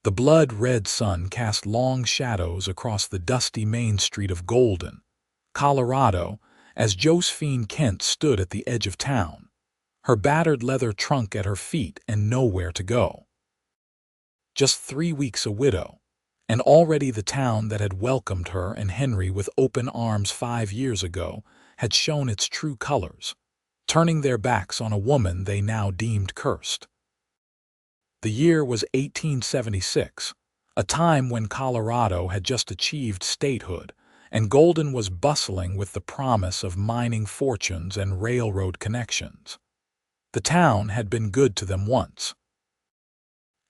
The blood-red sun cast long shadows across the dusty main street of Golden, Colorado, as Josephine Kent stood at the edge of town, her battered leather trunk at her feet and nowhere to go. Just 3 weeks a widow, and already the town that had welcomed her and Henry with open arms 5 years ago had shown its true colors, turning their backs on a woman they now deemed cursed. The year was 1876, a time when Colorado had just achieved statehood, and Golden was bustling with the promise of mining fortunes and railroad connections. The town had been good to them once.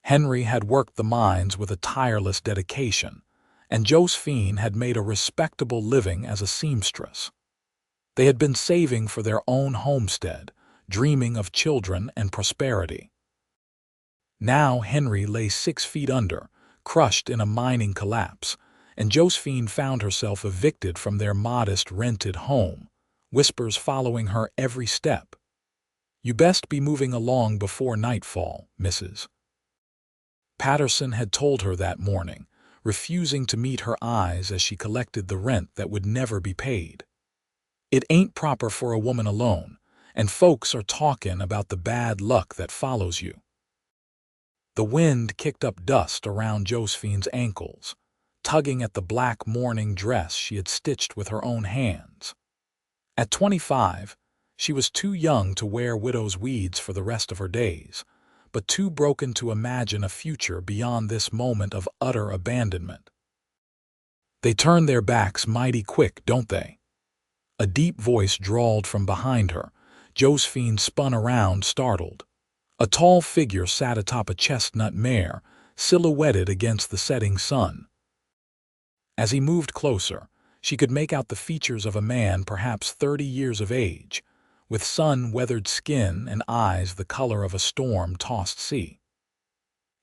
Henry had worked the mines with a tireless dedication, and Josephine had made a respectable living as a seamstress. They had been saving for their own homestead, dreaming of children and prosperity. Now Henry lay 6 feet under, crushed in a mining collapse, and Josephine found herself evicted from their modest rented home, whispers following her every step. "You best be moving along before nightfall, Mrs. Patterson had told her that morning, refusing to meet her eyes as she collected the rent that would never be paid. "It ain't proper for a woman alone, and folks are talking about the bad luck that follows you." The wind kicked up dust around Josephine's ankles, tugging at the black mourning dress she had stitched with her own hands. At 25, she was too young to wear widow's weeds for the rest of her days, but too broken to imagine a future beyond this moment of utter abandonment. "They turn their backs mighty quick, don't they?" A deep voice drawled from behind her. Josephine spun around, startled. A tall figure sat atop a chestnut mare, silhouetted against the setting sun. As he moved closer, she could make out the features of a man perhaps 30 years of age, with sun-weathered skin and eyes the color of a storm-tossed sea.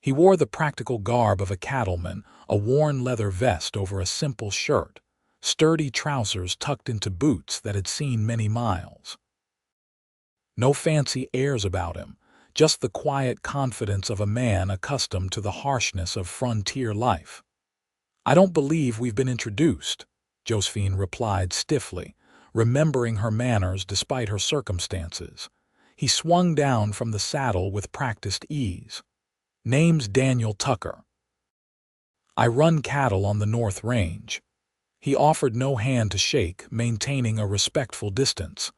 He wore the practical garb of a cattleman, a worn leather vest over a simple shirt, sturdy trousers tucked into boots that had seen many miles. No fancy airs about him, just the quiet confidence of a man accustomed to the harshness of frontier life. "I don't believe we've been introduced," Josephine replied stiffly, remembering her manners despite her circumstances. He swung down from the saddle with practiced ease. "Name's Daniel Tucker. I run cattle on the North Range." He offered no hand to shake, maintaining a respectful distance.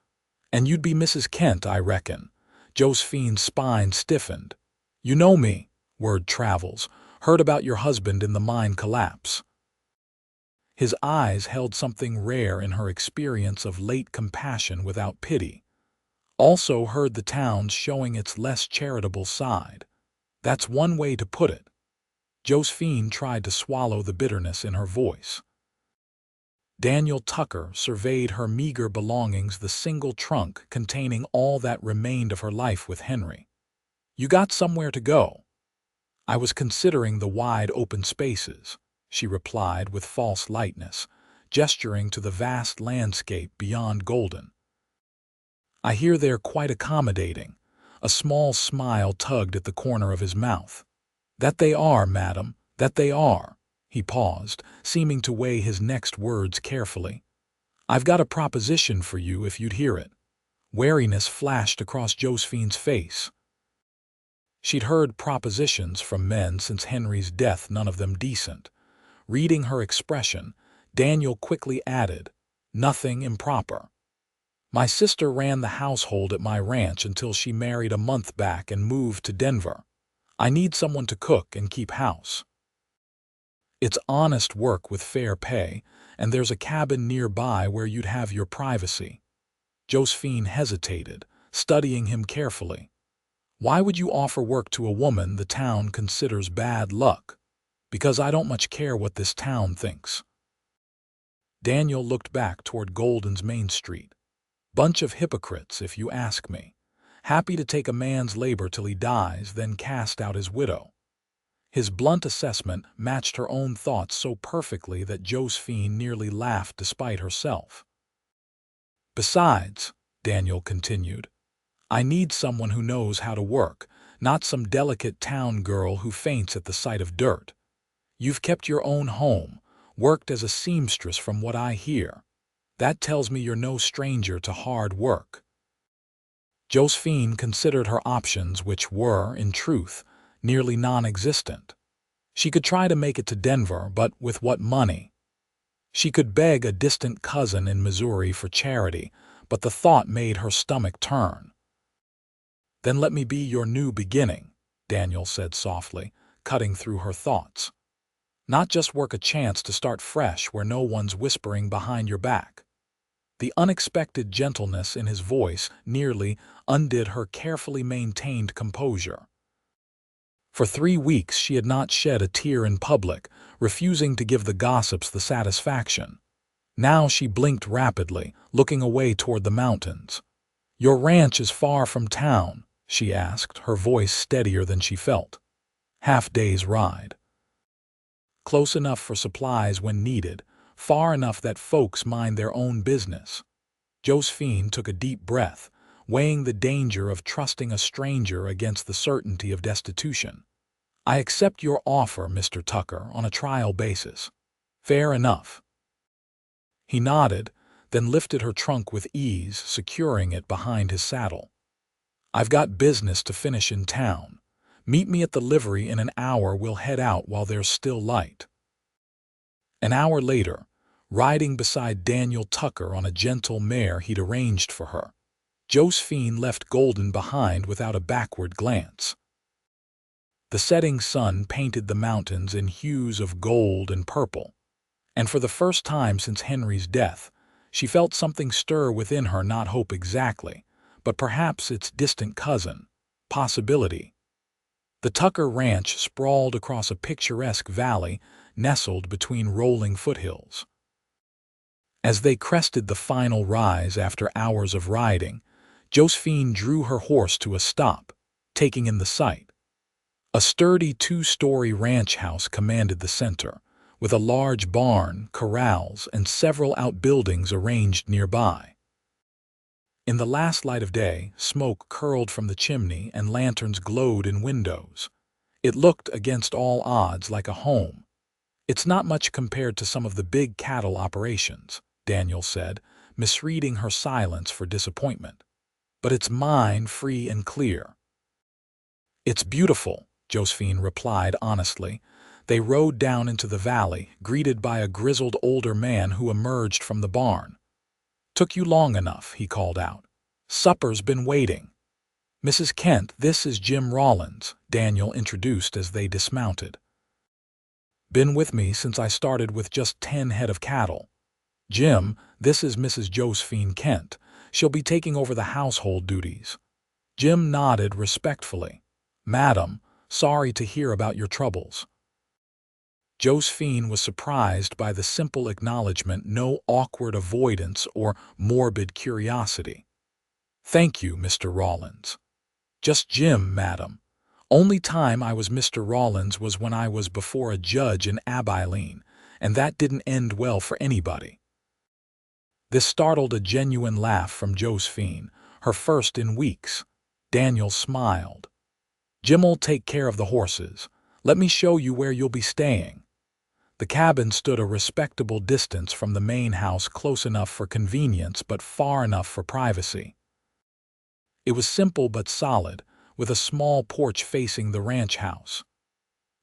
"And you'd be Mrs. Kent, I reckon." Josephine's spine stiffened. "You know me, word travels. Heard about your husband in the mine collapse." His eyes held something rare in her experience of late compassion without pity. "Also heard the town's showing its less charitable side. That's one way to put it." Josephine tried to swallow the bitterness in her voice. Daniel Tucker surveyed her meager belongings, the single trunk containing all that remained of her life with Henry. "You got somewhere to go?" "I was considering the wide open spaces," she replied with false lightness, gesturing to the vast landscape beyond Golden. "I hear they're quite accommodating." A small smile tugged at the corner of his mouth. "That they are, madam, that they are." He paused, seeming to weigh his next words carefully. "I've got a proposition for you if you'd hear it." Wariness flashed across Josephine's face. She'd heard propositions from men since Henry's death, none of them decent. Reading her expression, Daniel quickly added, "Nothing improper. My sister ran the household at my ranch until she married a month back and moved to Denver. I need someone to cook and keep house. It's honest work with fair pay, and there's a cabin nearby where you'd have your privacy." Josephine hesitated, studying him carefully. "Why would you offer work to a woman the town considers bad luck?" "Because I don't much care what this town thinks." Daniel looked back toward Golden's Main Street. "Bunch of hypocrites, if you ask me. Happy to take a man's labor till he dies, then cast out his widow." His blunt assessment matched her own thoughts so perfectly that Josephine nearly laughed despite herself. "Besides," Daniel continued, "I need someone who knows how to work, not some delicate town girl who faints at the sight of dirt. You've kept your own home, worked as a seamstress from what I hear. That tells me you're no stranger to hard work." Josephine considered her options, which were, in truth, nearly non-existent. She could try to make it to Denver, but with what money? She could beg a distant cousin in Missouri for charity, but the thought made her stomach turn. "Then let me be your new beginning," Daniel said softly, cutting through her thoughts. "Not just work a chance to start fresh where no one's whispering behind your back." The unexpected gentleness in his voice nearly undid her carefully maintained composure. For 3 weeks she had not shed a tear in public, refusing to give the gossips the satisfaction. Now she blinked rapidly, looking away toward the mountains. "Your ranch is far from town?" she asked, her voice steadier than she felt. "Half-day's ride." "Close enough for supplies when needed, far enough that folks mind their own business." Josephine took a deep breath, weighing the danger of trusting a stranger against the certainty of destitution. "I accept your offer, Mr. Tucker, on a trial basis." "Fair enough." He nodded, then lifted her trunk with ease, securing it behind his saddle. "I've got business to finish in town. Meet me at the livery in an hour. We'll head out while there's still light." An hour later, riding beside Daniel Tucker on a gentle mare he'd arranged for her, Josephine left Golden behind without a backward glance. The setting sun painted the mountains in hues of gold and purple, and for the first time since Henry's death, she felt something stir within her, not hope exactly, but perhaps its distant cousin, possibility. The Tucker Ranch sprawled across a picturesque valley nestled between rolling foothills. As they crested the final rise after hours of riding, Josephine drew her horse to a stop, taking in the sight. A sturdy 2-story ranch house commanded the center, with a large barn, corrals, and several outbuildings arranged nearby. In the last light of day, smoke curled from the chimney and lanterns glowed in windows. It looked, against all odds, like a home. "It's not much compared to some of the big cattle operations," Daniel said, misreading her silence for disappointment. "But it's mine, free and clear." "It's beautiful," Josephine replied honestly. They rode down into the valley, greeted by a grizzled older man who emerged from the barn. "Took you long enough," he called out. "Supper's been waiting." "Mrs. Kent, this is Jim Rollins," Daniel introduced as they dismounted. "Been with me since I started with just 10 head of cattle. Jim, this is Mrs. Josephine Kent. She'll be taking over the household duties." Jim nodded respectfully. "Madam, sorry to hear about your troubles." Josephine was surprised by the simple acknowledgement, no awkward avoidance or morbid curiosity. "Thank you, Mr. Rollins." "Just Jim, madam. Only time I was Mr. Rollins was when I was before a judge in Abilene, and that didn't end well for anybody." This startled a genuine laugh from Josephine, her first in weeks. Daniel smiled. "Jim'll take care of the horses. Let me show you where you'll be staying." The cabin stood a respectable distance from the main house, close enough for convenience but far enough for privacy. It was simple but solid, with a small porch facing the ranch house.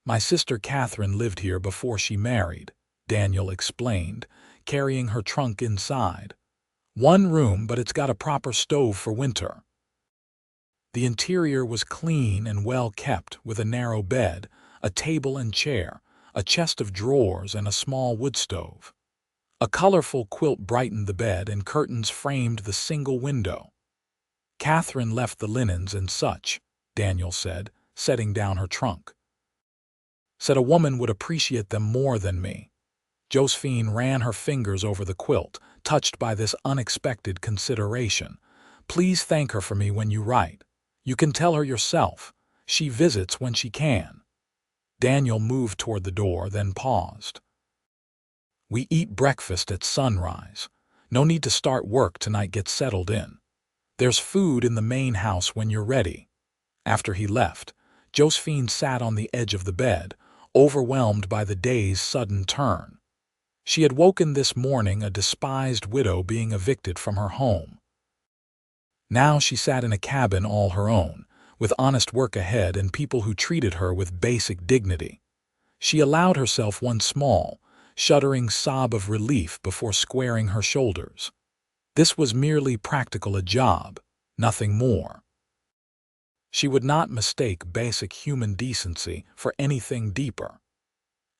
"My sister Catherine lived here before she married," Daniel explained, carrying her trunk inside. "One room, but it's got a proper stove for winter." The interior was clean and well kept, with a narrow bed, a table and chair, a chest of drawers, and a small wood stove. A colorful quilt brightened the bed, and curtains framed the single window. "Catherine left the linens and such," Daniel said, setting down her trunk. "Said a woman would appreciate them more than me." Josephine ran her fingers over the quilt, touched by this unexpected consideration. "Please thank her for me when you write. You can tell her yourself. She visits when she can." Daniel moved toward the door, then paused. "We eat breakfast at sunrise. No need to start work tonight. Get settled in. There's food in the main house when you're ready." After he left, Josephine sat on the edge of the bed, overwhelmed by the day's sudden turn. She had woken this morning a despised widow being evicted from her home. Now she sat in a cabin all her own, with honest work ahead and people who treated her with basic dignity. She allowed herself one small, shuddering sob of relief before squaring her shoulders. This was merely practical a job, nothing more. She would not mistake basic human decency for anything deeper.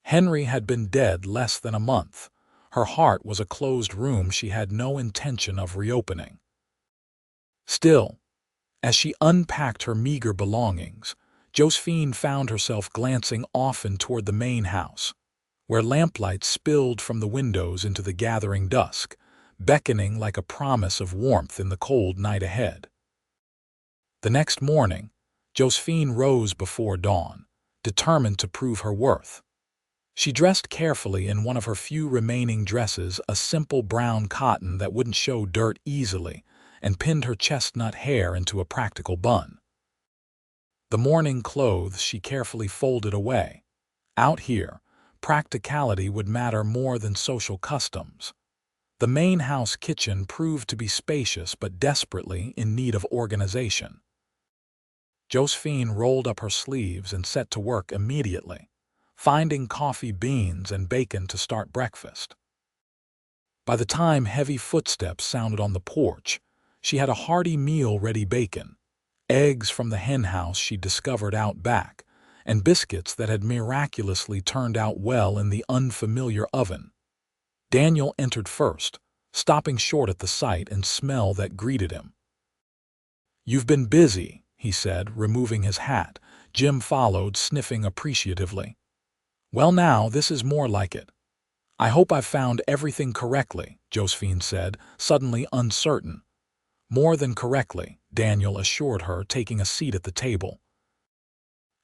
Henry had been dead less than a month. Her heart was a closed room she had no intention of reopening. Still, as she unpacked her meager belongings, Josephine found herself glancing often toward the main house, where lamplight spilled from the windows into the gathering dusk, beckoning like a promise of warmth in the cold night ahead. The next morning, Josephine rose before dawn, determined to prove her worth. She dressed carefully in one of her few remaining dresses, a simple brown cotton that wouldn't show dirt easily, and pinned her chestnut hair into a practical bun. The morning clothes she carefully folded away. Out here, practicality would matter more than social customs. The main house kitchen proved to be spacious but desperately in need of organization. Josephine rolled up her sleeves and set to work immediately, finding coffee beans and bacon to start breakfast. By the time heavy footsteps sounded on the porch, she had a hearty meal ready: bacon, eggs from the hen house she discovered out back, and biscuits that had miraculously turned out well in the unfamiliar oven. Daniel entered first, stopping short at the sight and smell that greeted him. "You've been busy," he said, removing his hat. Jim followed, sniffing appreciatively. "Well now, this is more like it." "I hope I've found everything correctly," Josephine said, suddenly uncertain. "More than correctly," Daniel assured her, taking a seat at the table.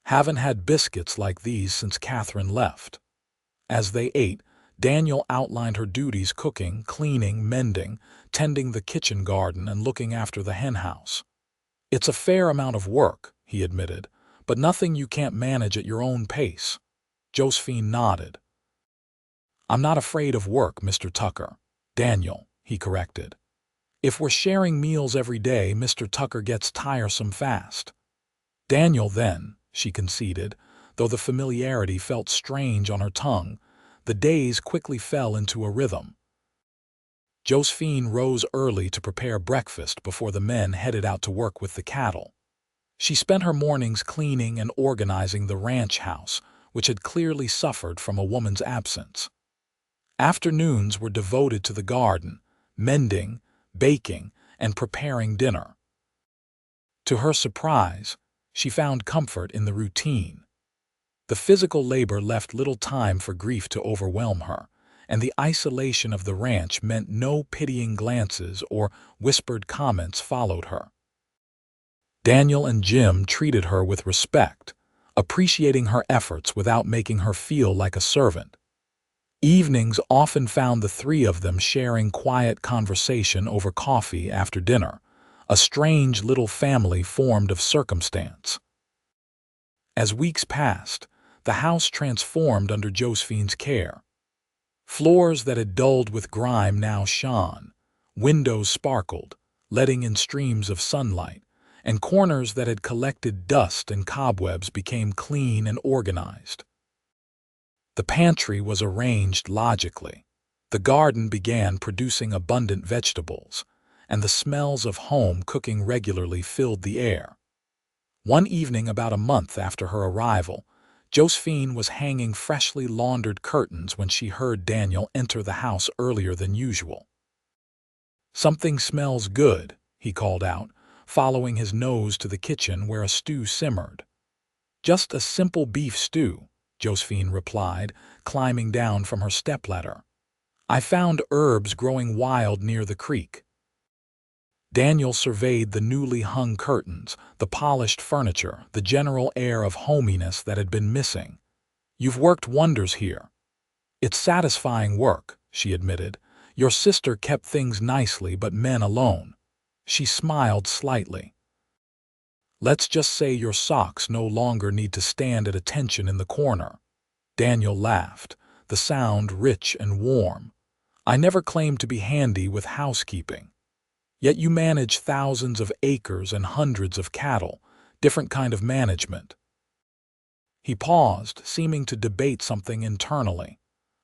"Haven't had biscuits like these since Catherine left." As they ate, Daniel outlined her duties: cooking, cleaning, mending, tending the kitchen garden, and looking after the hen house. "It's a fair amount of work," he admitted, "but nothing you can't manage at your own pace." Josephine nodded. "I'm not afraid of work, Mr. Tucker." "Daniel," he corrected. "If we're sharing meals every day, Mr. Tucker gets tiresome fast." "Daniel, then," she conceded, though the familiarity felt strange on her tongue. The days quickly fell into a rhythm. Josephine rose early to prepare breakfast before the men headed out to work with the cattle. She spent her mornings cleaning and organizing the ranch house, which had clearly suffered from a woman's absence. Afternoons were devoted to the garden, mending, baking, and preparing dinner. To her surprise, she found comfort in the routine. The physical labor left little time for grief to overwhelm her, and the isolation of the ranch meant no pitying glances or whispered comments followed her. Daniel and Jim treated her with respect, appreciating her efforts without making her feel like a servant. Evenings often found the three of them sharing quiet conversation over coffee after dinner, a strange little family formed of circumstance. As weeks passed, the house transformed under Josephine's care. Floors that had dulled with grime now shone, windows sparkled, letting in streams of sunlight, and corners that had collected dust and cobwebs became clean and organized. The pantry was arranged logically. The garden began producing abundant vegetables, and the smells of home cooking regularly filled the air. One evening about a month after her arrival, Josephine was hanging freshly laundered curtains when she heard Daniel enter the house earlier than usual. "Something smells good," he called out, following his nose to the kitchen where a stew simmered. "Just a simple beef stew," Josephine replied, climbing down from her stepladder. "I found herbs growing wild near the creek." Daniel surveyed the newly hung curtains, the polished furniture, the general air of hominess that had been missing. "You've worked wonders here." "It's satisfying work," she admitted. "Your sister kept things nicely, but men alone." She smiled slightly. Let's just say your socks no longer need to stand at attention in the corner." Daniel laughed, the sound rich and warm. "I never claimed to be handy with housekeeping. Yet you manage thousands of acres and hundreds of cattle, different kind of management." He paused, seeming to debate something internally.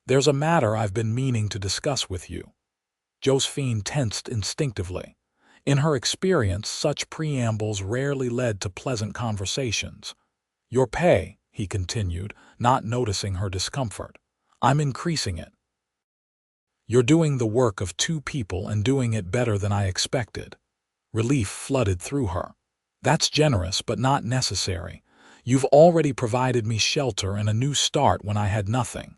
"There's a matter I've been meaning to discuss with you." Josephine tensed instinctively. In her experience, such preambles rarely led to pleasant conversations. "Your pay," he continued, not noticing her discomfort. "I'm increasing it. You're doing the work of two people and doing it better than I expected." Relief flooded through her. "That's generous, but not necessary. You've already provided me shelter and a new start when I had nothing."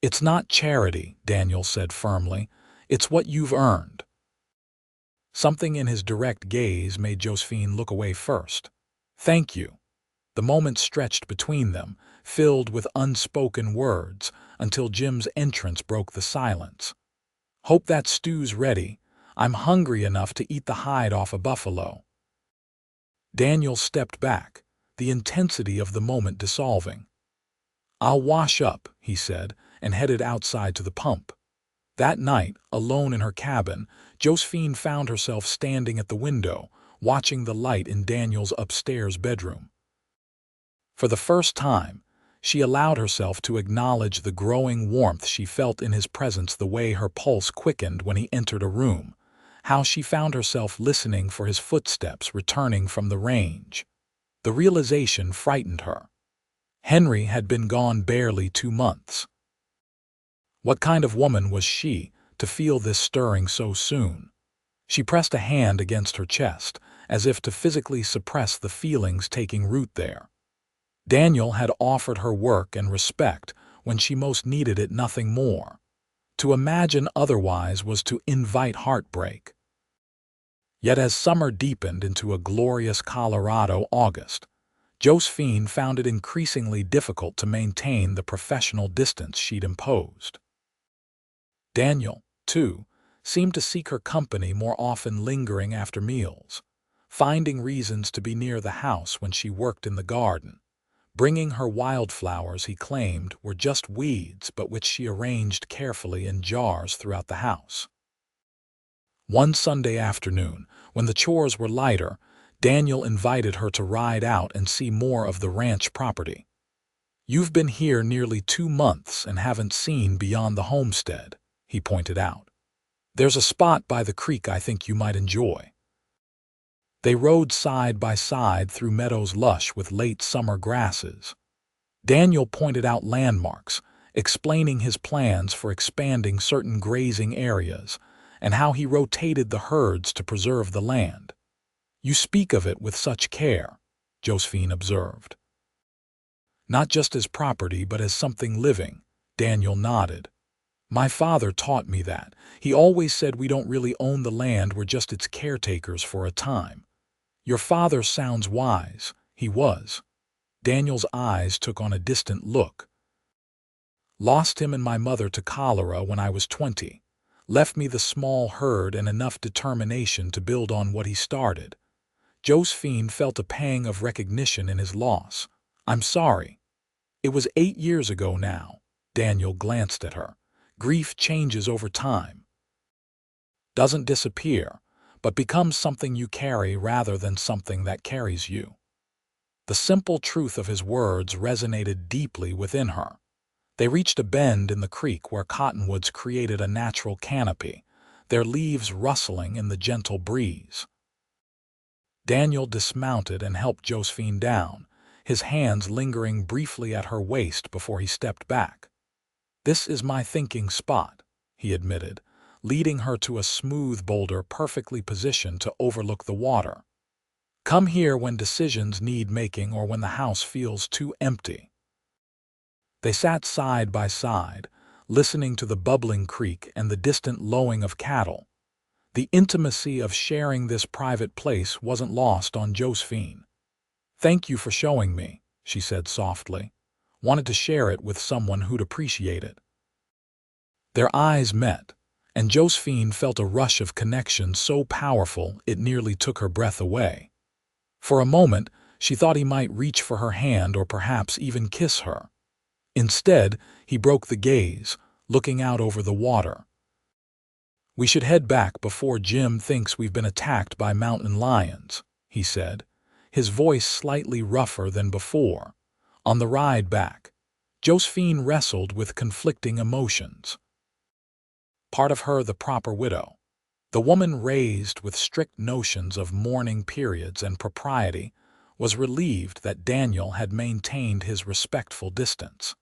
"It's not charity," Daniel said firmly. "It's what you've earned." Something in his direct gaze made Josephine look away first. "Thank you." The moment stretched between them, filled with unspoken words, until Jim's entrance broke the silence. "Hope that stew's ready. I'm hungry enough to eat the hide off a buffalo." Daniel stepped back, the intensity of the moment dissolving. "I'll wash up," he said, and headed outside to the pump. That night, alone in her cabin, Josephine found herself standing at the window, watching the light in Daniel's upstairs bedroom. For the first time, she allowed herself to acknowledge the growing warmth she felt in his presence, the way her pulse quickened when he entered a room, how she found herself listening for his footsteps returning from the range. The realization frightened her. Henry had been gone barely 2 months. What kind of woman was she, to feel this stirring so soon? She pressed a hand against her chest, as if to physically suppress the feelings taking root there. Daniel had offered her work and respect when she most needed it, nothing more. To imagine otherwise was to invite heartbreak. Yet as summer deepened into a glorious Colorado August, Josephine found it increasingly difficult to maintain the professional distance she'd imposed. Daniel, too, seemed to seek her company more often, lingering after meals, finding reasons to be near the house when she worked in the garden, bringing her wildflowers he claimed were just weeds but which she arranged carefully in jars throughout the house. One Sunday afternoon, when the chores were lighter, Daniel invited her to ride out and see more of the ranch property. "You've been here nearly 2 months and haven't seen beyond the homestead," he pointed out. "There's a spot by the creek I think you might enjoy." They rode side by side through meadows lush with late summer grasses. Daniel pointed out landmarks, explaining his plans for expanding certain grazing areas and how he rotated the herds to preserve the land. "You speak of it with such care," Josephine observed. "Not just as property but as something living," Daniel nodded. "My father taught me that. He always said we don't really own the land, we're just its caretakers for a time." "Your father sounds wise." He was. Daniel's eyes took on a distant look. "Lost him and my mother to cholera when I was 20. Left me the small herd and enough determination to build on what he started." Josephine felt a pang of recognition in his loss. "I'm sorry." "It was 8 years ago now." Daniel glanced at her. "Grief changes over time. Doesn't disappear, but becomes something you carry rather than something that carries you." The simple truth of his words resonated deeply within her. They reached a bend in the creek where cottonwoods created a natural canopy, their leaves rustling in the gentle breeze. Daniel dismounted and helped Josephine down, his hands lingering briefly at her waist before he stepped back. "This is my thinking spot," he admitted, leading her to a smooth boulder perfectly positioned to overlook the water. "Come here when decisions need making or when the house feels too empty." They sat side by side, listening to the bubbling creek and the distant lowing of cattle. The intimacy of sharing this private place wasn't lost on Josephine. "Thank you for showing me," she said softly. "Wanted to share it with someone who'd appreciate it." Their eyes met, and Josephine felt a rush of connection so powerful it nearly took her breath away. For a moment, she thought he might reach for her hand or perhaps even kiss her. Instead, he broke the gaze, looking out over the water. "We should head back before Jim thinks we've been attacked by mountain lions," he said, his voice slightly rougher than before. On the ride back, Josephine wrestled with conflicting emotions. Part of her the proper widow, the woman raised with strict notions of mourning periods and propriety, was relieved that Daniel had maintained his respectful distance.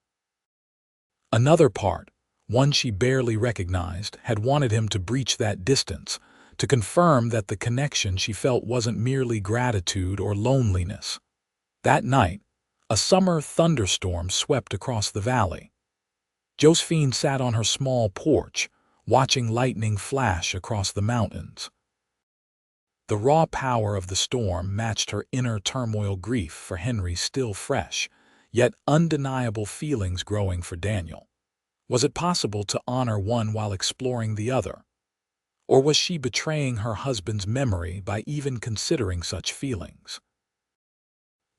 Another part, one she barely recognized, had wanted him to breach that distance, to confirm that the connection she felt wasn't merely gratitude or loneliness. That night, a summer thunderstorm swept across the valley. Josephine sat on her small porch, watching lightning flash across the mountains. The raw power of the storm matched her inner turmoil, grief for Henry still fresh, yet undeniable feelings growing for Daniel. Was it possible to honor one while exploring the other? Or was she betraying her husband's memory by even considering such feelings?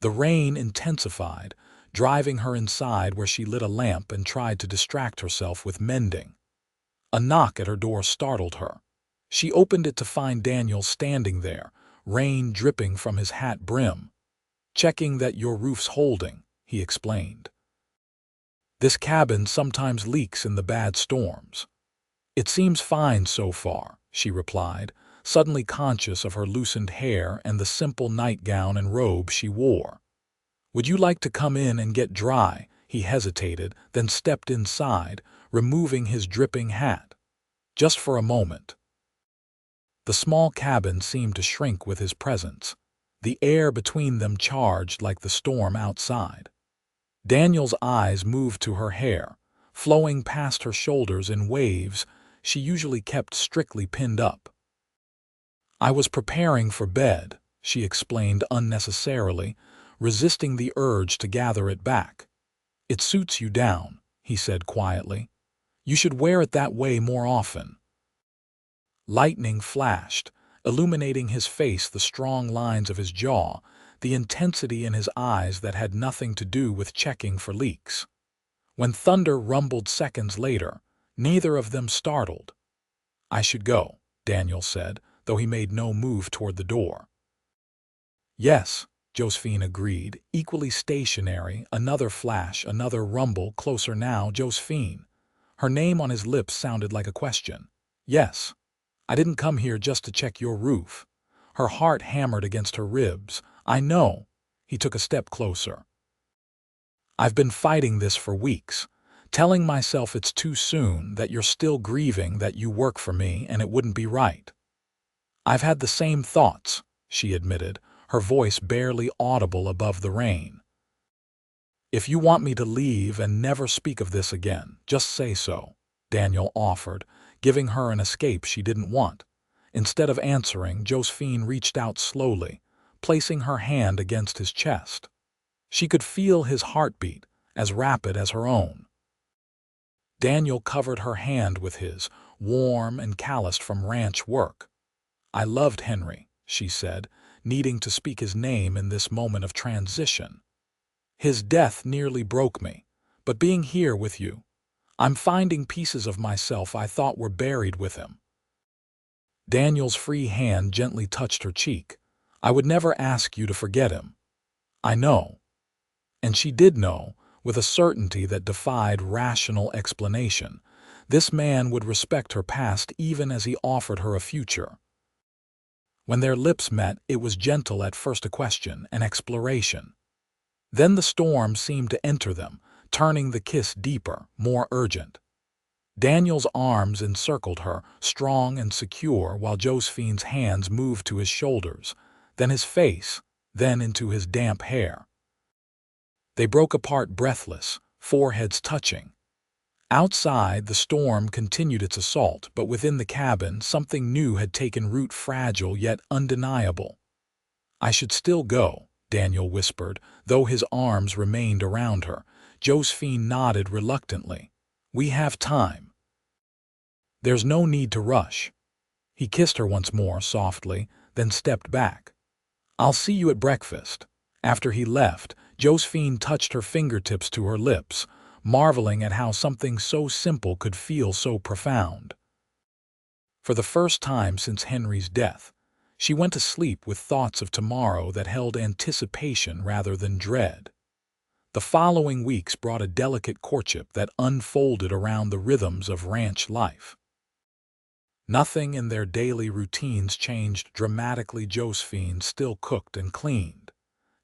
The rain intensified, driving her inside where she lit a lamp and tried to distract herself with mending. A knock at her door startled her. She opened it to find Daniel standing there, rain dripping from his hat brim. "Checking that your roof's holding," he explained. "This cabin sometimes leaks in the bad storms." "It seems fine so far," she replied, suddenly conscious of her loosened hair and the simple nightgown and robe she wore. "Would you like to come in and get dry?" He hesitated, then stepped inside, removing his dripping hat. "Just for a moment." The small cabin seemed to shrink with his presence, the air between them charged like the storm outside. Daniel's eyes moved to her hair, flowing past her shoulders in waves she usually kept strictly pinned up. "I was preparing for bed," she explained unnecessarily, resisting the urge to gather it back. "It suits you down," he said quietly. "You should wear it that way more often." Lightning flashed, illuminating his face, the strong lines of his jaw, the intensity in his eyes that had nothing to do with checking for leaks. When thunder rumbled seconds later, neither of them startled. "I should go," Daniel said, though he made no move toward the door. "Yes," Josephine agreed, equally stationary. Another flash, another rumble, closer now. "Josephine." Her name on his lips sounded like a question. "Yes. I didn't come here just to check your roof." Her heart hammered against her ribs. "I know." He took a step closer. "I've been fighting this for weeks, telling myself it's too soon, that you're still grieving, that you work for me and it wouldn't be right." "I've had the same thoughts," she admitted, her voice barely audible above the rain. "If you want me to leave and never speak of this again, just say so," Daniel offered, giving her an escape she didn't want. Instead of answering, Josephine reached out slowly, placing her hand against his chest. She could feel his heartbeat, as rapid as her own. Daniel covered her hand with his, warm and calloused from ranch work. "I loved Henry," she said, needing to speak his name in this moment of transition. "His death nearly broke me, but being here with you, I'm finding pieces of myself I thought were buried with him." Daniel's free hand gently touched her cheek. "I would never ask you to forget him." "I know." And she did know, with a certainty that defied rational explanation. This man would respect her past even as he offered her a future. When their lips met, it was gentle at first, a question, an exploration. Then the storm seemed to enter them, turning the kiss deeper, more urgent. Daniel's arms encircled her, strong and secure, while Josephine's hands moved to his shoulders, then his face, then into his damp hair. They broke apart breathless, foreheads touching. Outside, the storm continued its assault, but within the cabin, something new had taken root, fragile yet undeniable. "I should still go," Daniel whispered, though his arms remained around her. Josephine nodded reluctantly. "We have time. There's no need to rush." He kissed her once more softly, then stepped back. I'll see you at breakfast." After he left, Josephine touched her fingertips to her lips, marveling at how something so simple could feel so profound. For the first time since Henry's death, she went to sleep with thoughts of tomorrow that held anticipation rather than dread. The following weeks brought a delicate courtship that unfolded around the rhythms of ranch life. Nothing in their daily routines changed dramatically. Josephine still cooked and cleaned.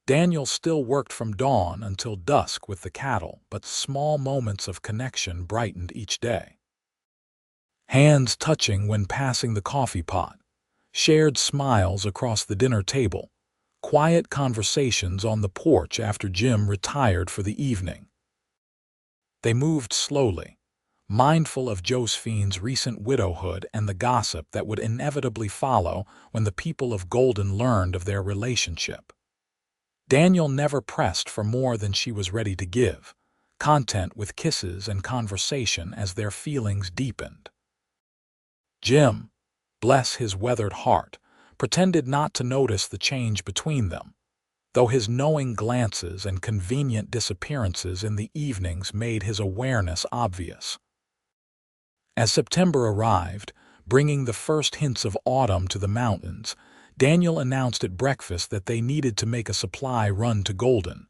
Daniel still worked from dawn until dusk with the cattle, but small moments of connection brightened each day. Hands touching when passing the coffee pot, shared smiles across the dinner table, quiet conversations on the porch after Jim retired for the evening. They moved slowly, mindful of Josephine's recent widowhood and the gossip that would inevitably follow when the people of Golden learned of their relationship. Daniel never pressed for more than she was ready to give, content with kisses and conversation as their feelings deepened. Jim, bless his weathered heart, pretended not to notice the change between them, though his knowing glances and convenient disappearances in the evenings made his awareness obvious. As September arrived, bringing the first hints of autumn to the mountains, Daniel announced at breakfast that they needed to make a supply run to Golden.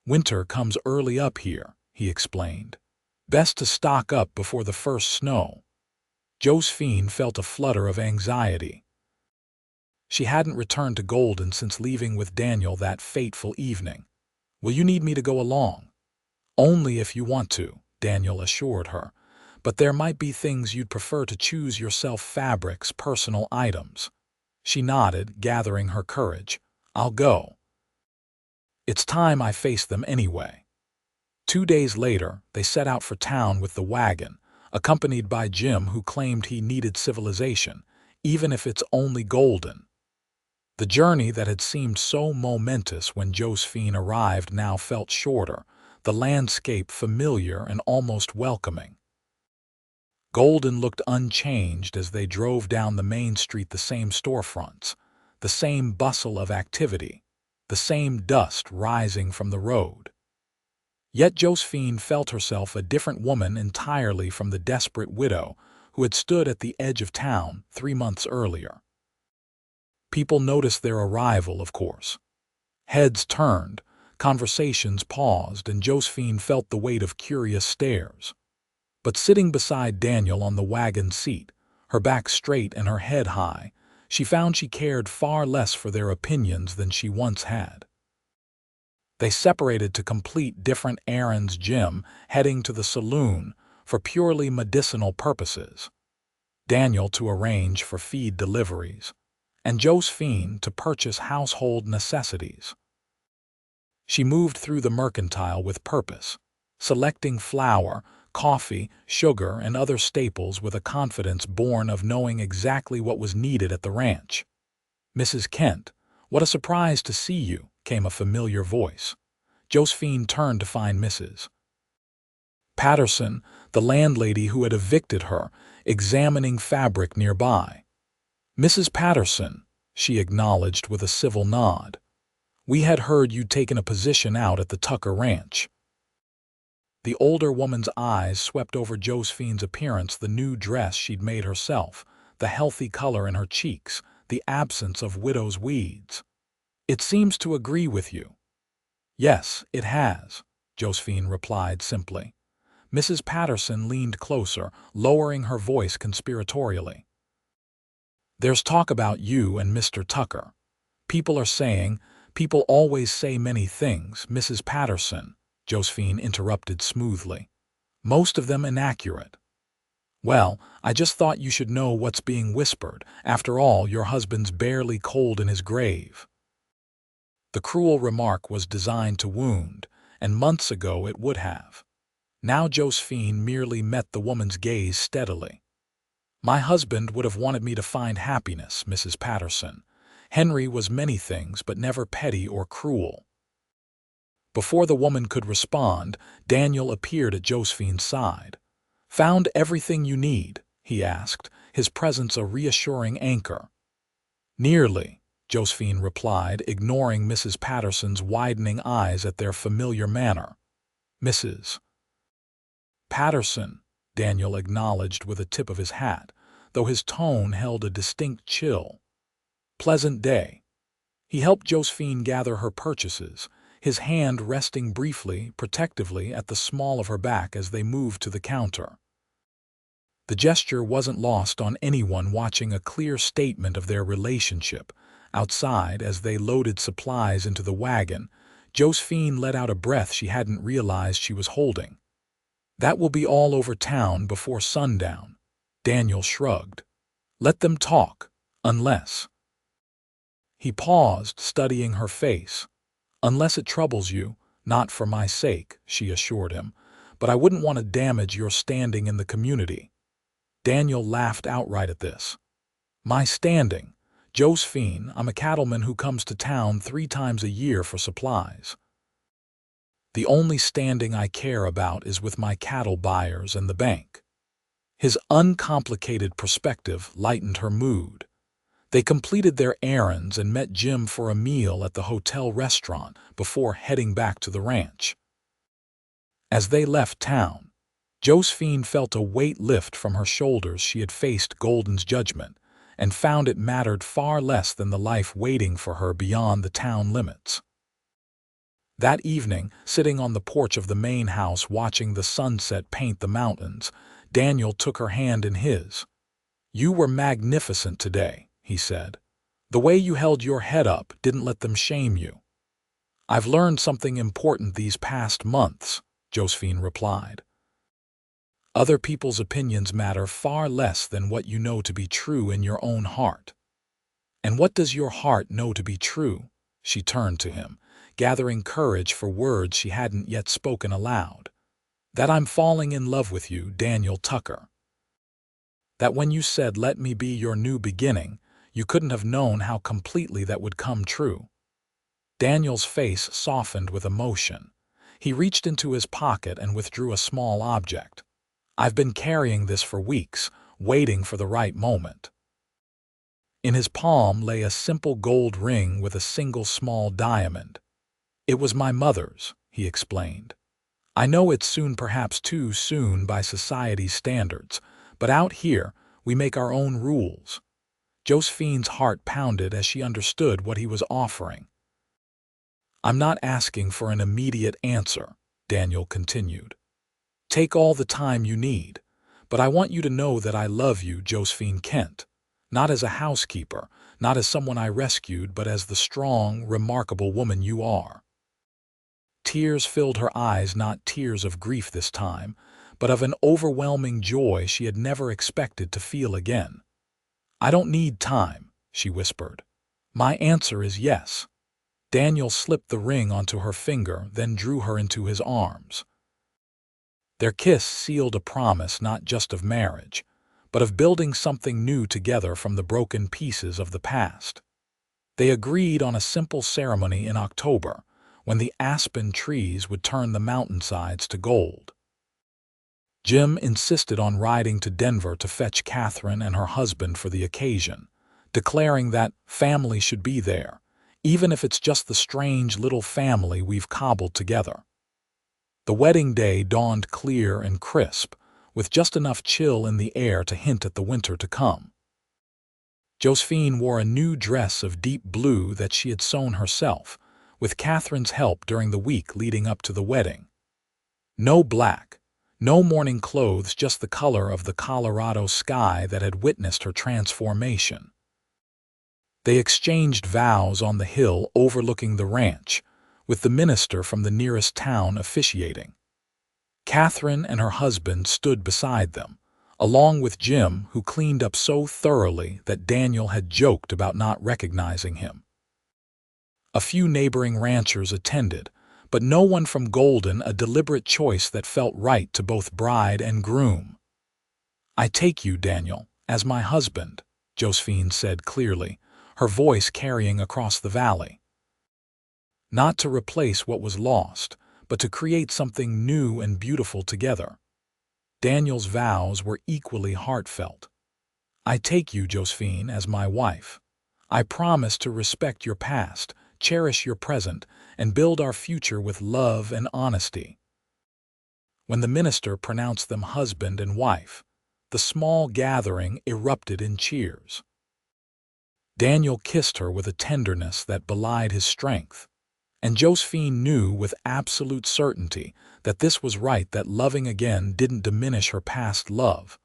"Winter comes early up here," he explained. "Best to stock up before the first snow." Josephine felt a flutter of anxiety. She hadn't returned to Golden since leaving with Daniel that fateful evening. "Will you need me to go along?" "Only if you want to," Daniel assured her. "But there might be things you'd prefer to choose yourself, fabrics, personal items." She nodded, gathering her courage. "I'll go. It's time I faced them anyway." 2 days later, they set out for town with the wagon, accompanied by Jim, who claimed he needed civilization, even if it's only Golden. The journey that had seemed so momentous when Josephine arrived now felt shorter, the landscape familiar and almost welcoming. Golden looked unchanged as they drove down the main street, the same storefronts, the same bustle of activity, the same dust rising from the road. Yet Josephine felt herself a different woman entirely from the desperate widow who had stood at the edge of town 3 months earlier. People noticed their arrival, of course. Heads turned, conversations paused, and Josephine felt the weight of curious stares. But sitting beside Daniel on the wagon seat, her back straight and her head high, she found she cared far less for their opinions than she once had. They separated to complete different errands, Jim heading to the saloon for purely medicinal purposes, Daniel to arrange for feed deliveries, and Josephine to purchase household necessities. She moved through the mercantile with purpose, selecting flour, coffee, sugar, and other staples with a confidence born of knowing exactly what was needed at the ranch. "Mrs. Kent, what a surprise to see you," came a familiar voice. Josephine turned to find Mrs. Patterson, the landlady who had evicted her, examining fabric nearby. "Mrs. Patterson," she acknowledged with a civil nod. "We had heard you'd taken a position out at the Tucker Ranch." The older woman's eyes swept over Josephine's appearance, the new dress she'd made herself, the healthy color in her cheeks, the absence of widow's weeds. "It seems to agree with you." "Yes, it has," Josephine replied simply. Mrs. Patterson leaned closer, lowering her voice conspiratorially. "There's talk about you and Mr. Tucker. People always say many things, Mrs. Patterson," Josephine interrupted smoothly. "Most of them inaccurate." "Well, I just thought you should know what's being whispered. After all, your husband's barely cold in his grave." The cruel remark was designed to wound, and months ago it would have. Now Josephine merely met the woman's gaze steadily. "My husband would have wanted me to find happiness, Mrs. Patterson. Henry was many things, but never petty or cruel." Before the woman could respond, Daniel appeared at Josephine's side. "Found everything you need?" he asked, his presence a reassuring anchor. "Nearly," Josephine replied, ignoring Mrs. Patterson's widening eyes at their familiar manner. Mrs. Patterson, Daniel acknowledged with a tip of his hat, though his tone held a distinct chill. Pleasant day. He helped Josephine gather her purchases, his hand resting briefly, protectively at the small of her back as they moved to the counter. The gesture wasn't lost on anyone watching, a clear statement of their relationship. Outside, as they loaded supplies into the wagon, Josephine let out a breath she hadn't realized she was holding. That will be all over town before sundown. Daniel shrugged. Let them talk, unless... He paused, studying her face. Unless it troubles you, not for my sake, she assured him, but I wouldn't want to damage your standing in the community. Daniel laughed outright at this. My standing? Josephine, I'm a cattleman who comes to town 3 times a year for supplies. The only standing I care about is with my cattle buyers and the bank. His uncomplicated perspective lightened her mood. They completed their errands and met Jim for a meal at the hotel restaurant before heading back to the ranch. As they left town, Josephine felt a weight lift from her shoulders. She had faced Golden's judgment and found it mattered far less than the life waiting for her beyond the town limits. That evening, sitting on the porch of the main house watching the sunset paint the mountains, Daniel took her hand in his. You were magnificent today, he said. The way you held your head up didn't let them shame you. I've learned something important these past months, Josephine replied. Other people's opinions matter far less than what you know to be true in your own heart. And what does your heart know to be true? She turned to him, gathering courage for words she hadn't yet spoken aloud. That I'm falling in love with you, Daniel Tucker. That when you said, let me be your new beginning, you couldn't have known how completely that would come true. Daniel's face softened with emotion. He reached into his pocket and withdrew a small object. I've been carrying this for weeks, waiting for the right moment. In his palm lay a simple gold ring with a single small diamond. It was my mother's, he explained. I know it's soon, perhaps too soon by society's standards, but out here, we make our own rules. Josephine's heart pounded as she understood what he was offering. I'm not asking for an immediate answer, Daniel continued. Take all the time you need, but I want you to know that I love you, Josephine Kent. Not as a housekeeper, not as someone I rescued, but as the strong, remarkable woman you are. Tears filled her eyes, not tears of grief this time, but of an overwhelming joy she had never expected to feel again. I don't need time, she whispered. My answer is yes. Daniel slipped the ring onto her finger, then drew her into his arms. Their kiss sealed a promise not just of marriage, but of building something new together from the broken pieces of the past. They agreed on a simple ceremony in October, when the aspen trees would turn the mountainsides to gold. Jim insisted on riding to Denver to fetch Catherine and her husband for the occasion, declaring that family should be there, even if it's just the strange little family we've cobbled together. The wedding day dawned clear and crisp, with just enough chill in the air to hint at the winter to come. Josephine wore a new dress of deep blue that she had sewn herself, with Catherine's help during the week leading up to the wedding. No black, no mourning clothes, just the color of the Colorado sky that had witnessed her transformation. They exchanged vows on the hill overlooking the ranch, with the minister from the nearest town officiating. Catherine and her husband stood beside them, along with Jim, who cleaned up so thoroughly that Daniel had joked about not recognizing him. A few neighboring ranchers attended, but no one from Golden, a deliberate choice that felt right to both bride and groom. I take you, Daniel, as my husband, Josephine said clearly, her voice carrying across the valley. Not to replace what was lost, but to create something new and beautiful together. Daniel's vows were equally heartfelt. I take you, Josephine, as my wife. I promise to respect your past, cherish your present, and build our future with love and honesty." When the minister pronounced them husband and wife, the small gathering erupted in cheers. Daniel kissed her with a tenderness that belied his strength, and Josephine knew with absolute certainty that this was right, that loving again didn't diminish her past love,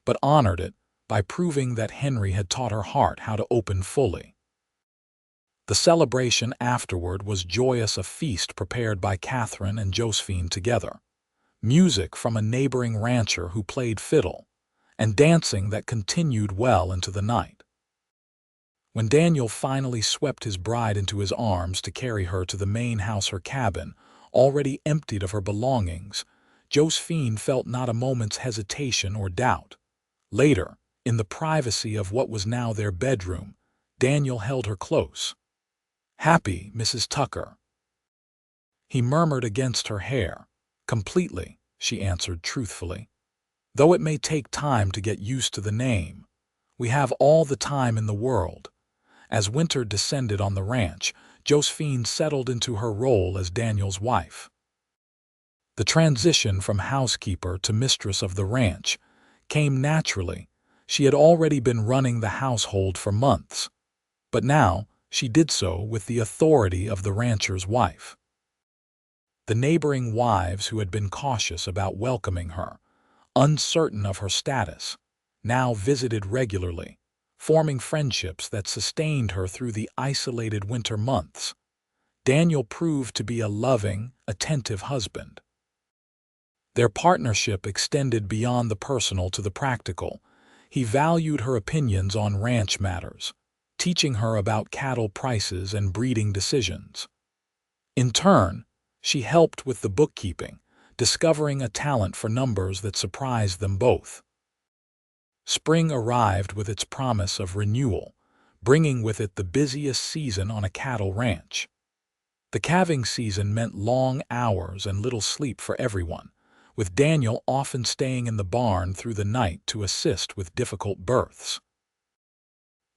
but honored it by proving that Henry had taught her heart how to open fully. The celebration afterward was joyous, a feast prepared by Catherine and Josephine together, music from a neighboring rancher who played fiddle, and dancing that continued well into the night. When Daniel finally swept his bride into his arms to carry her to the main house, her cabin, already emptied of her belongings, Josephine felt not a moment's hesitation or doubt. Later, in the privacy of what was now their bedroom, Daniel held her close. "Happy, Mrs. Tucker," he murmured against her hair. "Completely," she answered truthfully. "Though it may take time to get used to the name. We have all the time in the world." As winter descended on the ranch, Josephine settled into her role as Daniel's wife. The transition from housekeeper to mistress of the ranch came naturally. She had already been running the household for months, but now she did so with the authority of the rancher's wife. The neighboring wives, who had been cautious about welcoming her, uncertain of her status, now visited regularly, forming friendships that sustained her through the isolated winter months. Daniel proved to be a loving, attentive husband. Their partnership extended beyond the personal to the practical. He valued her opinions on ranch matters, teaching her about cattle prices and breeding decisions. In turn, she helped with the bookkeeping, discovering a talent for numbers that surprised them both. Spring arrived with its promise of renewal, bringing with it the busiest season on a cattle ranch. The calving season meant long hours and little sleep for everyone, with Daniel often staying in the barn through the night to assist with difficult births.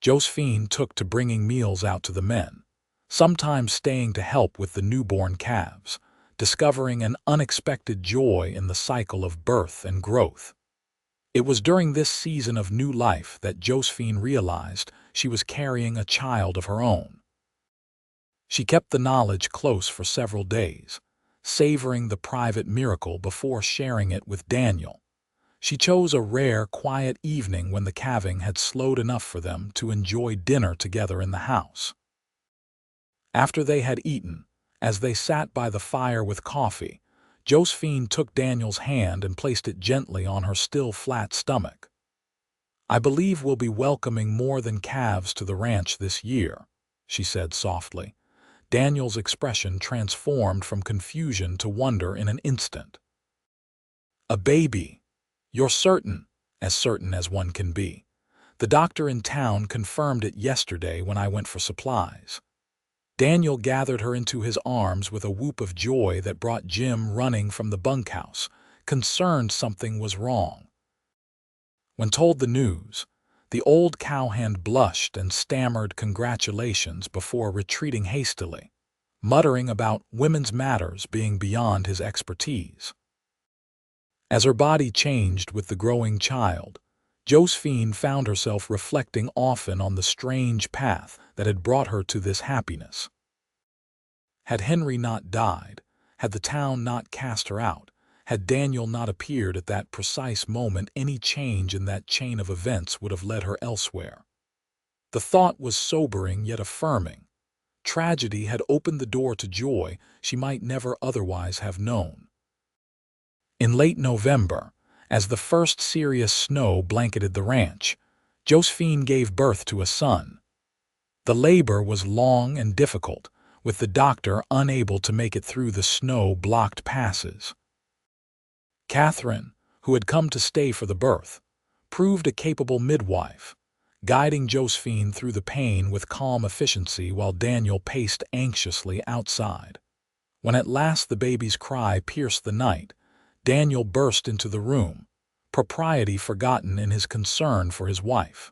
Josephine took to bringing meals out to the men, sometimes staying to help with the newborn calves, discovering an unexpected joy in the cycle of birth and growth. It was during this season of new life that Josephine realized she was carrying a child of her own. She kept the knowledge close for several days, savoring the private miracle before sharing it with Daniel. She chose a rare, quiet evening when the calving had slowed enough for them to enjoy dinner together in the house. After they had eaten, as they sat by the fire with coffee, Josephine took Daniel's hand and placed it gently on her still flat stomach. "I believe we'll be welcoming more than calves to the ranch this year," she said softly. Daniel's expression transformed from confusion to wonder in an instant. "A baby? You're certain?" "As certain as one can be. The doctor in town confirmed it yesterday when I went for supplies." Daniel gathered her into his arms with a whoop of joy that brought Jim running from the bunkhouse, concerned something was wrong. When told the news, the old cowhand blushed and stammered congratulations before retreating hastily, muttering about women's matters being beyond his expertise. As her body changed with the growing child, Josephine found herself reflecting often on the strange path that had brought her to this happiness. Had Henry not died, had the town not cast her out, had Daniel not appeared at that precise moment, any change in that chain of events would have led her elsewhere. The thought was sobering yet affirming. Tragedy had opened the door to joy she might never otherwise have known. In late November, as the first serious snow blanketed the ranch, Josephine gave birth to a son. The labor was long and difficult, with the doctor unable to make it through the snow-blocked passes. Catherine, who had come to stay for the birth, proved a capable midwife, guiding Josephine through the pain with calm efficiency while Daniel paced anxiously outside. When at last the baby's cry pierced the night, Daniel burst into the room, propriety forgotten in his concern for his wife.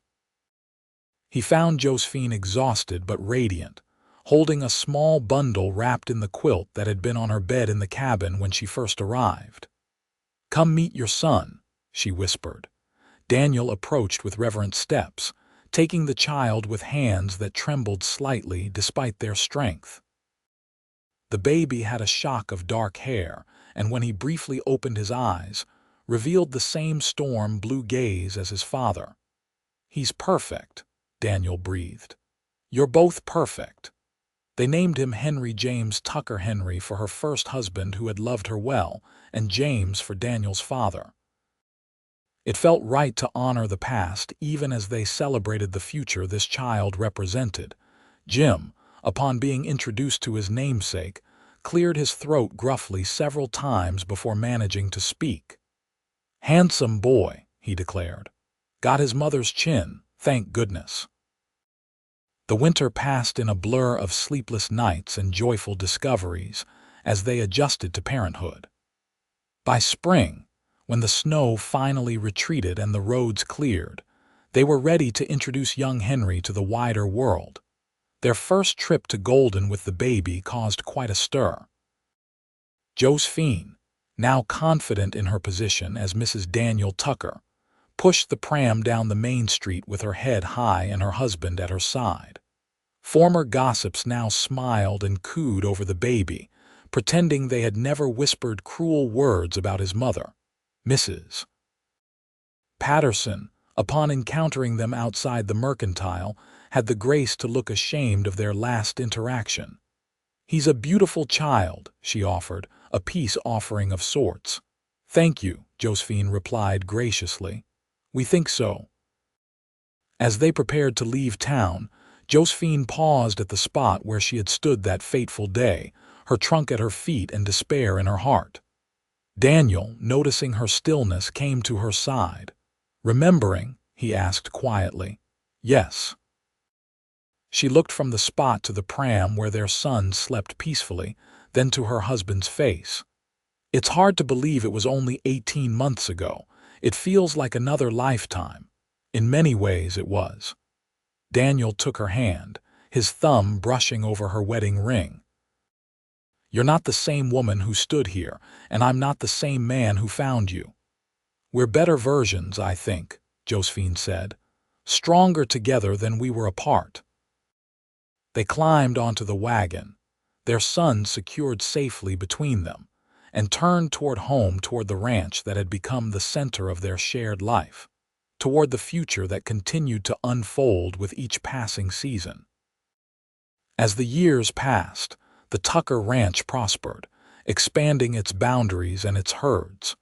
He found Josephine exhausted but radiant, holding a small bundle wrapped in the quilt that had been on her bed in the cabin when she first arrived. "Come meet your son," she whispered. Daniel approached with reverent steps, taking the child with hands that trembled slightly despite their strength. The baby had a shock of dark hair, and when he briefly opened his eyes, revealed the same storm blue gaze as his father. "He's perfect," Daniel breathed. "You're both perfect." They named him Henry James Tucker Henry for her first husband who had loved her well, and James for Daniel's father. It felt right to honor the past even as they celebrated the future this child represented. Jim, upon being introduced to his namesake, cleared his throat gruffly several times before managing to speak. "Handsome boy," he declared. "Got his mother's chin, thank goodness." The winter passed in a blur of sleepless nights and joyful discoveries as they adjusted to parenthood. By spring, when the snow finally retreated and the roads cleared, they were ready to introduce young Henry to the wider world. Their first trip to Golden with the baby caused quite a stir. Josephine, now confident in her position as Mrs. Daniel Tucker, pushed the pram down the main street with her head high and her husband at her side. Former gossips now smiled and cooed over the baby, pretending they had never whispered cruel words about his mother. Mrs. Patterson, upon encountering them outside the mercantile, had the grace to look ashamed of their last interaction. "He's a beautiful child," she offered, a peace offering of sorts. "Thank you," Josephine replied graciously. "We think so." As they prepared to leave town, Josephine paused at the spot where she had stood that fateful day, her trunk at her feet and despair in her heart. Daniel, noticing her stillness, came to her side. "Remembering?" he asked quietly. "Yes." She looked from the spot to the pram where their son slept peacefully, then to her husband's face. "It's hard to believe it was only 18 months ago. It feels like another lifetime." In many ways it was. Daniel took her hand, his thumb brushing over her wedding ring. "You're not the same woman who stood here, and I'm not the same man who found you. We're better versions, I think," Josephine said. "Stronger together than we were apart." They climbed onto the wagon, their son secured safely between them, and turned toward home, toward the ranch that had become the center of their shared life, toward the future that continued to unfold with each passing season. As the years passed, the Tucker Ranch prospered, expanding its boundaries and its herds.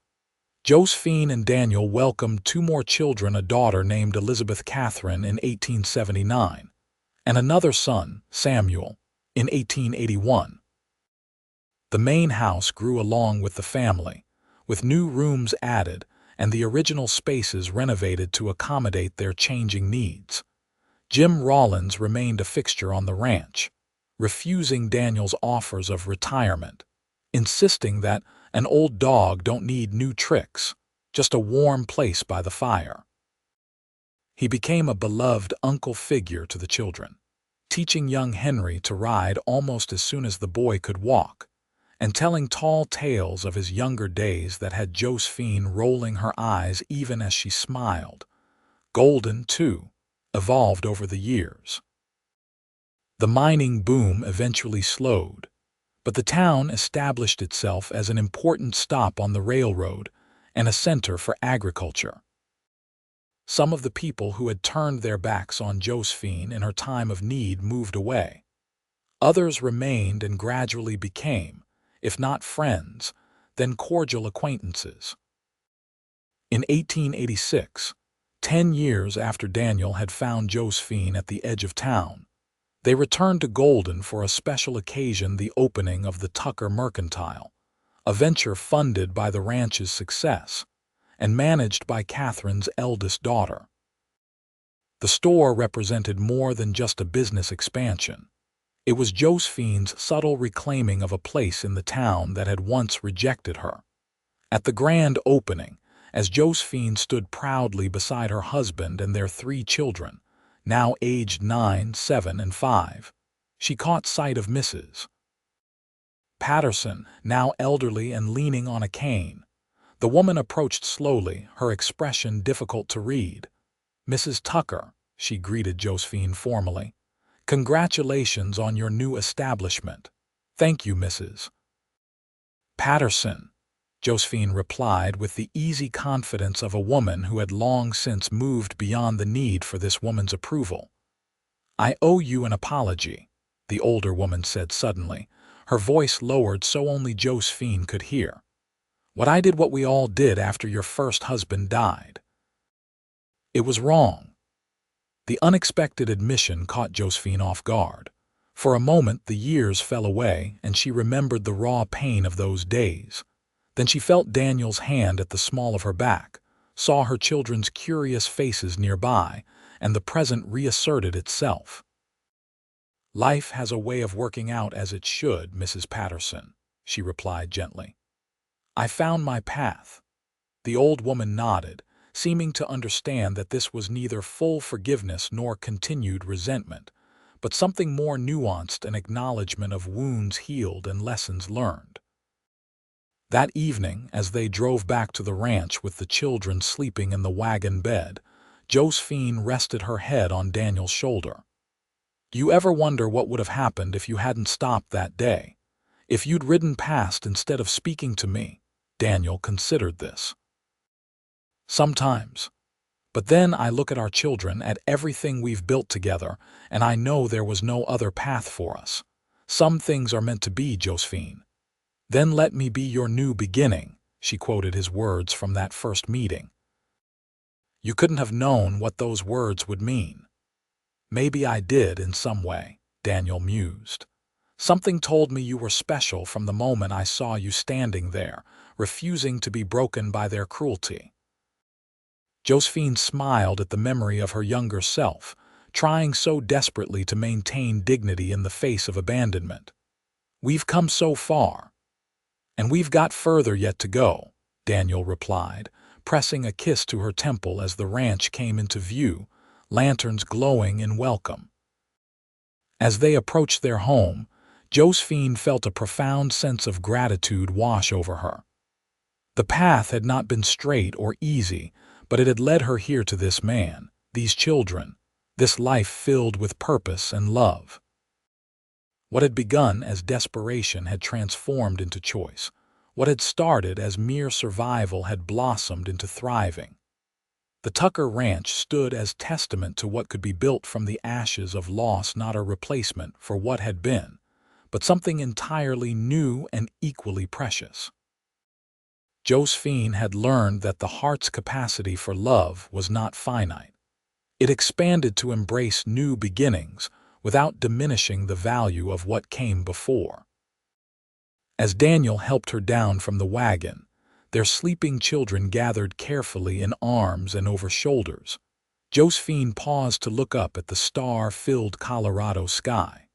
Josephine and Daniel welcomed 2 more children, a daughter named Elizabeth Catherine in 1879, and another son, Samuel, in 1881. The main house grew along with the family, with new rooms added and the original spaces renovated to accommodate their changing needs. Jim Rollins remained a fixture on the ranch, refusing Daniel's offers of retirement, insisting that an old dog don't need new tricks, just a warm place by the fire. He became a beloved uncle figure to the children, teaching young Henry to ride almost as soon as the boy could walk, and telling tall tales of his younger days that had Josephine rolling her eyes even as she smiled. Golden, too, evolved over the years. The mining boom eventually slowed, but the town established itself as an important stop on the railroad and a center for agriculture. Some of the people who had turned their backs on Josephine in her time of need moved away. Others remained and gradually became, if not friends, then cordial acquaintances. In 1886, 10 years after Daniel had found Josephine at the edge of town, they returned to Golden for a special occasion, the opening of the Tucker Mercantile, a venture funded by the ranch's success and managed by Catherine's eldest daughter. The store represented more than just a business expansion. It was Josephine's subtle reclaiming of a place in the town that had once rejected her. At the grand opening, as Josephine stood proudly beside her husband and their 3 children, now aged 9, 7, and 5. She caught sight of Mrs. Patterson, now elderly and leaning on a cane. The woman approached slowly, her expression difficult to read. "Mrs. Tucker," she greeted Josephine formally. "Congratulations on your new establishment." "Thank you, Mrs. Patterson," Josephine replied with the easy confidence of a woman who had long since moved beyond the need for this woman's approval. "I owe you an apology," the older woman said suddenly, her voice lowered so only Josephine could hear. What we all did after your first husband died. It was wrong." The unexpected admission caught Josephine off guard. For a moment the years fell away and she remembered the raw pain of those days. Then she felt Daniel's hand at the small of her back, saw her children's curious faces nearby, and the present reasserted itself. "Life has a way of working out as it should, Mrs. Patterson," she replied gently. "I found my path." The old woman nodded, seeming to understand that this was neither full forgiveness nor continued resentment, but something more nuanced, an acknowledgement of wounds healed and lessons learned. That evening, as they drove back to the ranch with the children sleeping in the wagon bed, Josephine rested her head on Daniel's shoulder. "You ever wonder what would have happened if you hadn't stopped that day? If you'd ridden past instead of speaking to me?" Daniel considered this. "Sometimes. But then I look at our children, at everything we've built together, and I know there was no other path for us. Some things are meant to be, Josephine. Then let me be your new beginning," she quoted his words from that first meeting. "You couldn't have known what those words would mean." "Maybe I did in some way," Daniel mused. "Something told me you were special from the moment I saw you standing there, refusing to be broken by their cruelty." Josephine smiled at the memory of her younger self, trying so desperately to maintain dignity in the face of abandonment. "We've come so far." "And we've got further yet to go," Daniel replied, pressing a kiss to her temple as the ranch came into view, lanterns glowing in welcome. As they approached their home, Josephine felt a profound sense of gratitude wash over her. The path had not been straight or easy, but it had led her here to this man, these children, this life filled with purpose and love. What had begun as desperation had transformed into choice. What had started as mere survival had blossomed into thriving. The Tucker Ranch stood as testament to what could be built from the ashes of loss, not a replacement for what had been, but something entirely new and equally precious. Josephine had learned that the heart's capacity for love was not finite. It expanded to embrace new beginnings without diminishing the value of what came before. As Daniel helped her down from the wagon, their sleeping children gathered carefully in arms and over shoulders. Josephine paused to look up at the star-filled Colorado sky.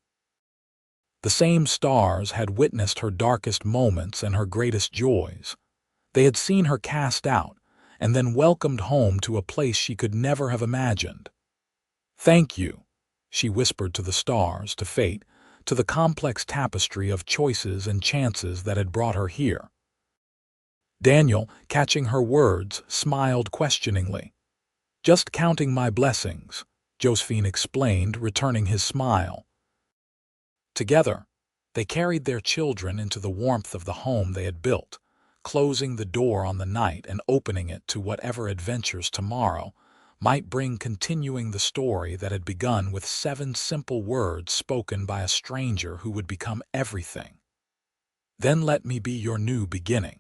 The same stars had witnessed her darkest moments and her greatest joys. They had seen her cast out and then welcomed home to a place she could never have imagined. "Thank you," she whispered to the stars, to fate, to the complex tapestry of choices and chances that had brought her here. Daniel, catching her words, smiled questioningly. "Just counting my blessings," Josephine explained, returning his smile. Together, they carried their children into the warmth of the home they had built, closing the door on the night and opening it to whatever adventures tomorrow might bring, continuing the story that had begun with 7 simple words spoken by a stranger who would become everything. "Then let me be your new beginning."